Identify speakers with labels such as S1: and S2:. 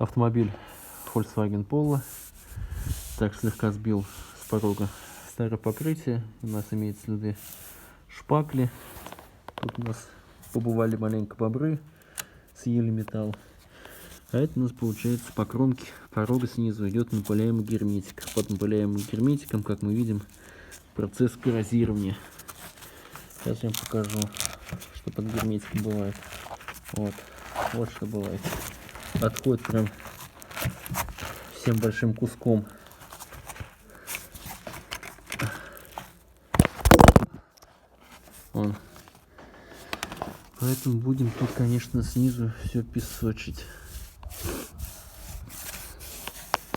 S1: Автомобиль Volkswagen Polo. Так, слегка сбил с порога старое покрытие. У нас имеют следы шпакли. Тут у нас побывали маленько бобры, съели металл. А это у нас получается по кромке порога снизу идет напыляемый герметик. Под напыляемым герметиком, как мы видим, процесс коррозирования. Сейчас я вам покажу, что под герметиком бывает. Вот что бывает. Отходит прям всем большим куском. Поэтому будем тут, конечно, снизу все песочить.